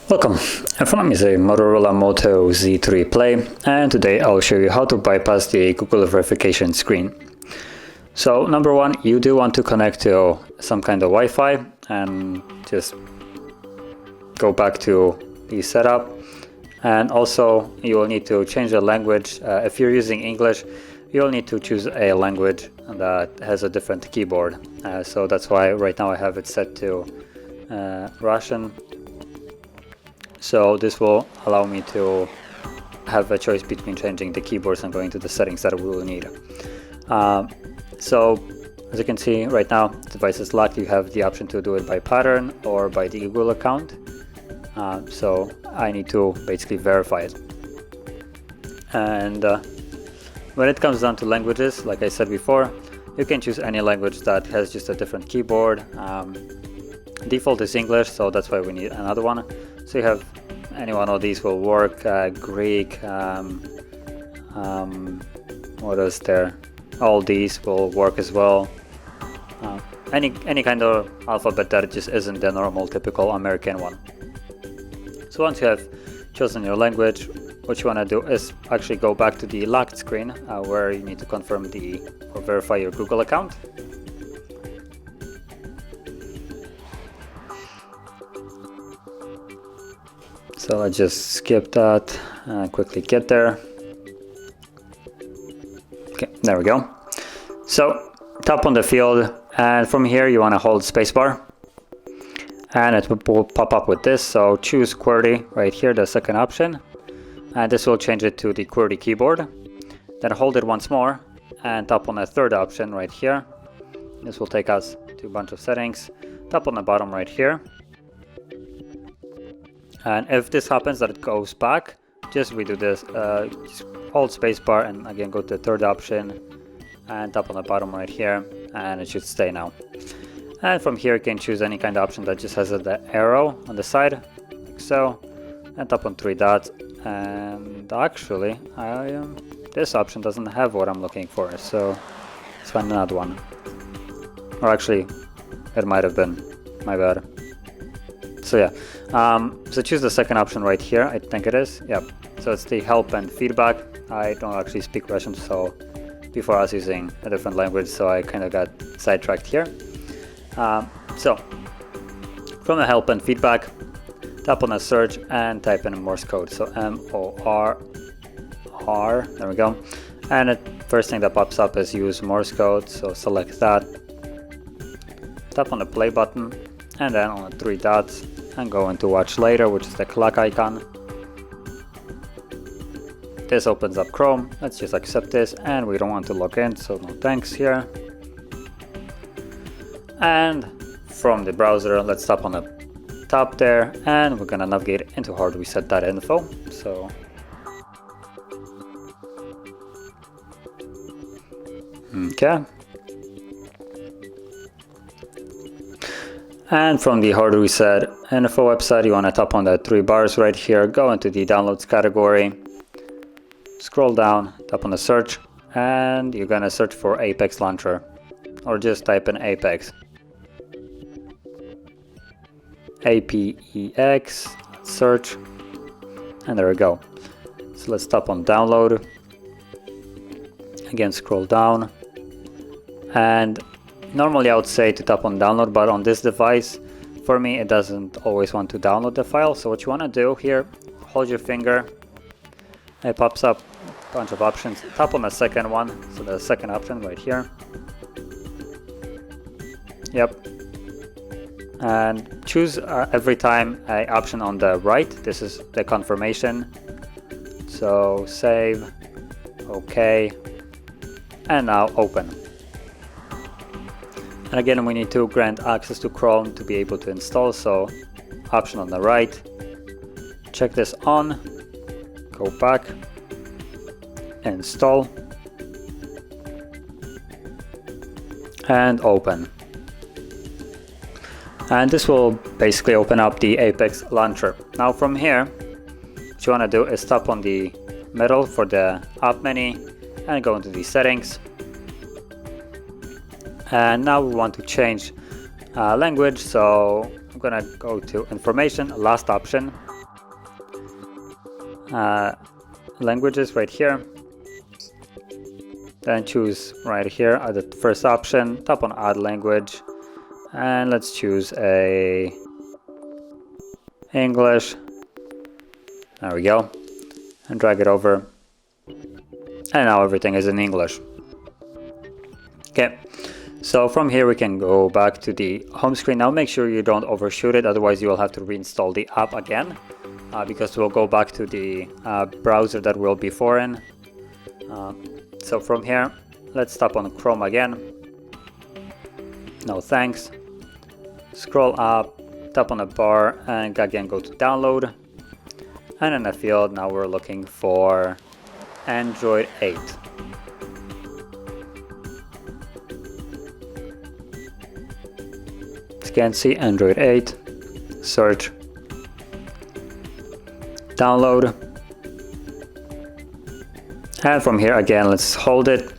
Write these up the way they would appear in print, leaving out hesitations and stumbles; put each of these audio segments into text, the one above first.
Welcome, in front of me is a Motorola Moto Z3 Play, and today I'll show you how to bypass the Google verification screen. So number one, you do want to connect to some kind of Wi-Fi and just go back to the setup, and also you will need to change the language. If you're using English, you'll need to choose a language that has a different keyboard. So that's why right now I have it set to Russian. So this will allow me to have a choice between changing the keyboards and going to the settings that we will need. So as you can see right now, the device is locked. You have the option to do it by pattern or by the Google account. So I need to basically verify it. And when it comes down to languages, like I said before, you can choose any language that has just a different keyboard. Default is English, so that's why we need another one. So you have any one of these will work. Greek, what is there? All these will work as well. Any kind of alphabet that just isn't the normal typical American one. So once you have chosen your language, what you want to do is actually go back to the locked screen where you need to confirm or verify your Google account. So let's just skip that and quickly get there. Okay, there we go. So tap on the field, and from here you want to hold spacebar, and it will pop up with this. So choose QWERTY right here, the second option, and this will change it to the QWERTY keyboard. Then hold it once more and tap on the third option right here. This will take us to a bunch of settings. Tap on the bottom right here. And if this happens that it goes back, just redo this. Just hold spacebar and again go to the third option and tap on the bottom right here, and it should stay now. And from here you can choose any kind of option that just has the arrow on the side, like so, and tap on three dots. And actually, this option doesn't have what I'm looking for, so let's find another one. Or actually, it might have been, my bad. So yeah, so choose the second option right here, I think it is, yep. So it's the help and feedback. I don't actually speak Russian, so before I was using a different language, so I kind of got sidetracked here. So from the help and feedback, tap on a search and type in Morse code, so MORR, there we go. And the first thing that pops up is use Morse code, so select that. Tap on the play button, and then on the three dots and go into watch later, which is the clock icon. This opens up Chrome. Let's just accept this, and we don't want to log in, so no thanks here. And from the browser, let's tap on the top there, and we're gonna navigate into HardReset.Info. So okay. And from the HardReset.Info website, you want to tap on the three bars right here, go into the downloads category, scroll down, tap on the search, and you're going to search for Apex Launcher, or just type in Apex. APEX, search, and there we go. So let's tap on download, again scroll down, and normally I would say to tap on download, but on this device, for me, it doesn't always want to download the file. So what you want to do here, hold your finger, it pops up a bunch of options. Tap on the second one, so the second option right here. Yep. And choose every time an option on the right. This is the confirmation. So save, okay, and now open. And again, we need to grant access to Chrome to be able to install, so option on the right, check this on, go back, install, and open. And this will basically open up the Apex launcher. Now from here, what you want to do is tap on the middle for the app menu and go into the settings. And now we want to change language, so I'm gonna go to information, last option, languages right here, then choose right here at the first option, tap on add language, and let's choose a English. There we go, and drag it over, and now everything is in English. Okay, so from here we can go back to the home screen. Now make sure you don't overshoot it, otherwise you will have to reinstall the app again, because we'll go back to the browser that we'll be before in. So from here, let's tap on Chrome again. No thanks. Scroll up, tap on the bar, and again go to download. And in the field, now we're looking for Android 8. As you can see, Android 8, search, download. And from here again, let's hold it,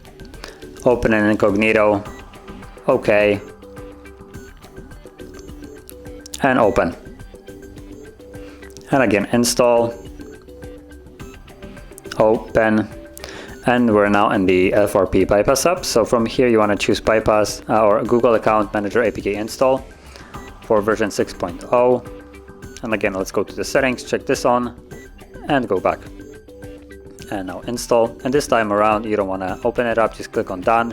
open in incognito, OK, and open. And again, install, open, and we're now in the FRP bypass app. So from here you want to choose bypass or Google Account Manager APK install for version 6.0. And again, let's go to the settings, check this on, and go back. And now install, and this time around you don't want to open it up, just click on done,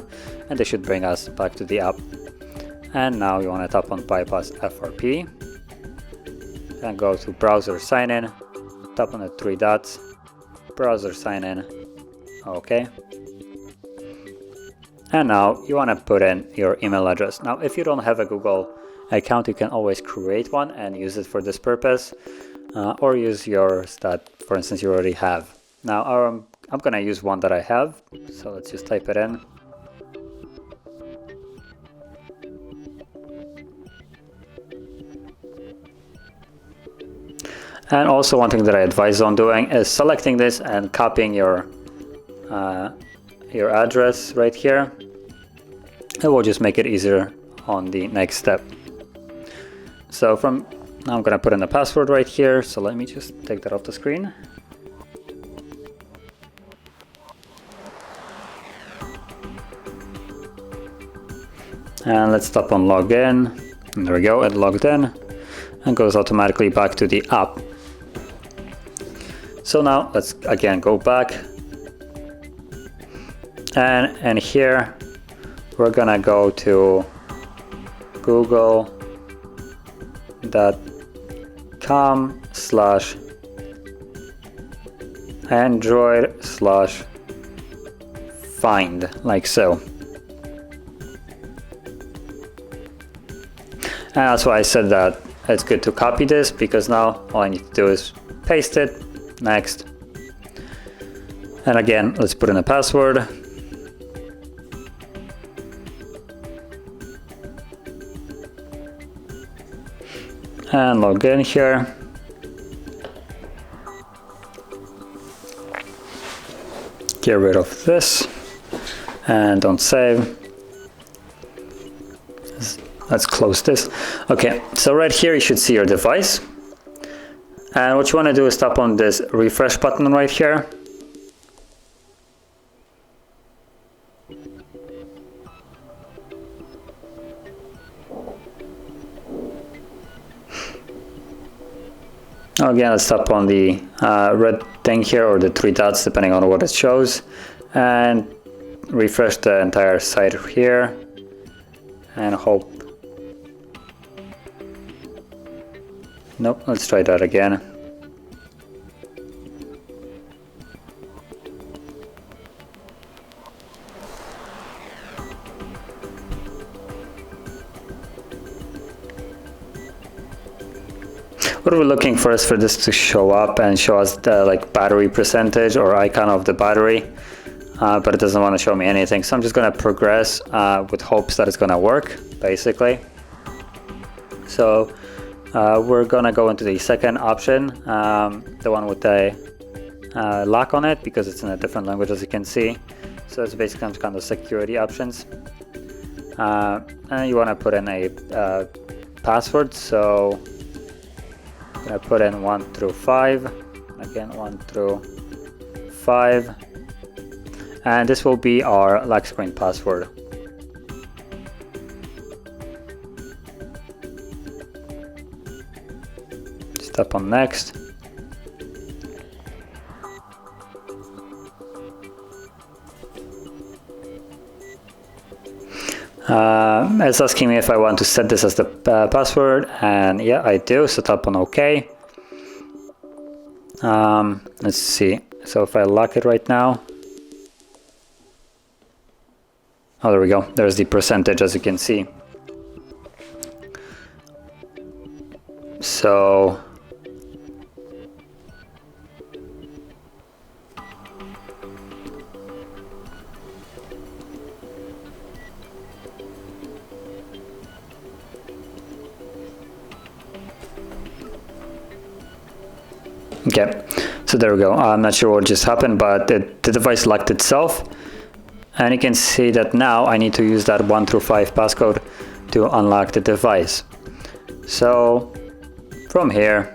and this should bring us back to the app. And now you want to tap on bypass FRP and go to browser sign in, tap on the 3 dots, browser sign in, OK. And now you want to put in your email address. Now if you don't have a Google account, you can always create one and use it for this purpose, or use yours that, for instance, you already have. Now I'm gonna use one that I have, so let's just type it in. And also one thing that I advise on doing is selecting this and copying your address right here. It will just make it easier on the next step. So from now I'm gonna put in the password right here, so let me just take that off the screen. And let's tap on login, and there we go, it logged in and goes automatically back to the app. So now let's again go back, and here we're gonna go to google.com/android/find, like so. And that's why I said that it's good to copy this, because now all I need to do is paste it, next. And again, let's put in a password. And log in here. Get rid of this and don't save. Let's close this. Okay, so right here you should see your device. And what you want to do is tap on this refresh button right here. Again, let's tap on the red thing here, or the 3 dots, depending on what it shows, and refresh the entire site here, and hope. Nope, let's try that again. What we're looking for is for this to show up and show us the battery percentage or icon of the battery, but it doesn't want to show me anything. So I'm just going to progress with hopes that it's going to work, basically. So we're going to go into the second option, the one with the lock on it, because it's in a different language, as you can see. So it's basically some kind of security options. and you want to put in a password. So I'm going to put in 1 through 5, again 1 through 5, and this will be our lock screen password. Just tap on next. It's asking me if I want to set this as the password, and yeah, I do, so tap on OK. Let's see, so if I lock it right now, oh, there we go, there's the percentage, as you can see. So okay, so there we go. I'm not sure what just happened, but the device locked itself, and you can see that now I need to use that 1 through 5 passcode to unlock the device. So from here,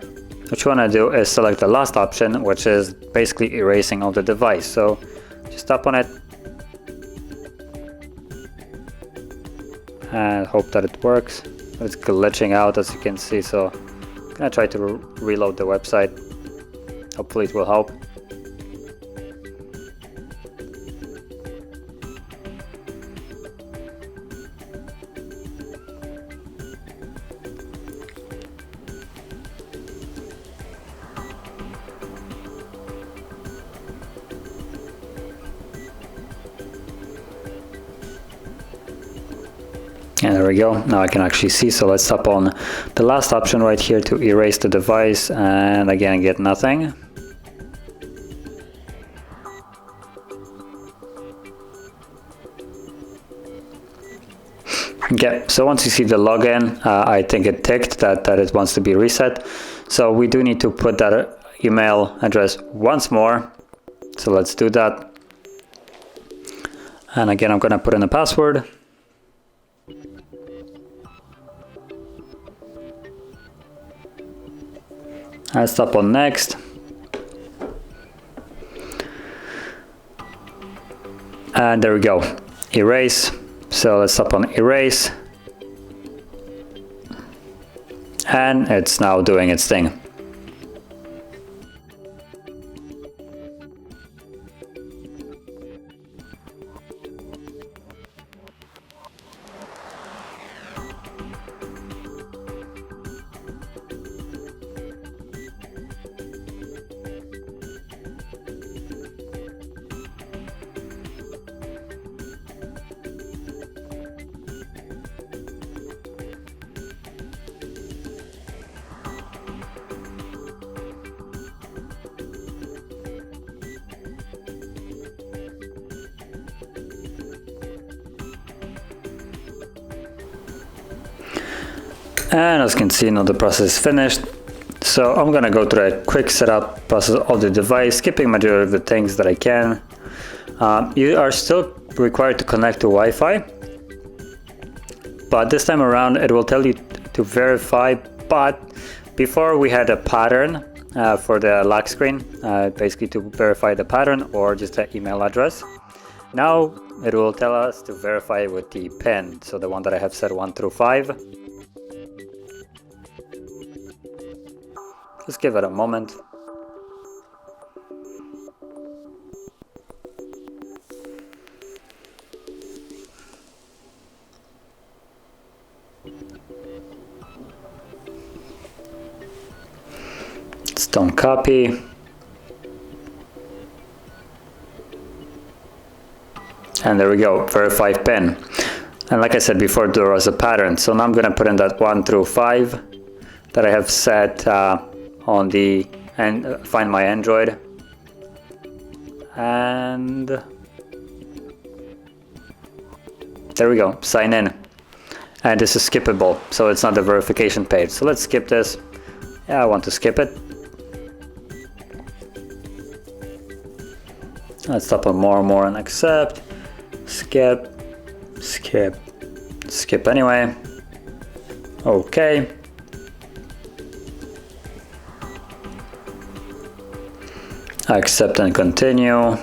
what you want to do is select the last option, which is basically erasing of the device. So just tap on it and hope that it works. It's glitching out, as you can see, so I'm gonna try to reload the website. Hopefully it will help. And there we go, now I can actually see, so let's tap on the last option right here to erase the device, and again get nothing. Okay, so once you see the login, I think it ticked that it wants to be reset. So we do need to put that email address once more. So let's do that. And again, I'm gonna put in a password. Let's tap on next. And there we go, erase. So let's tap on erase, and it's now doing its thing. And as you can see, now the process is finished. So I'm gonna go through a quick setup process of the device, skipping majority of the things that I can. You are still required to connect to Wi-Fi, but this time around it will tell you to verify. But before we had a pattern for the lock screen, basically to verify the pattern or just the email address. Now it will tell us to verify with the PIN, so the one that I have set 1 through 5. Just give it a moment. Let's don't copy. And there we go, verify PIN. And like I said before, there was a pattern. So now I'm gonna put in that 1 through 5 that I have set on the Find My Android, and there we go, sign in. And this is skippable, so it's not the verification page. So let's skip this. Yeah, I want to skip it. Let's tap on more and accept, skip, skip, skip anyway. Okay. Accept and continue.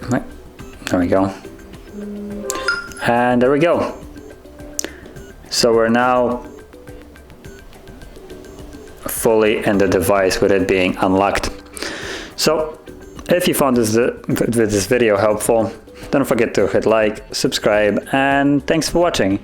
Right. There we go. And there we go. So we're now fully in the device with it being unlocked. So if you found this video helpful, don't forget to hit like, subscribe, and thanks for watching.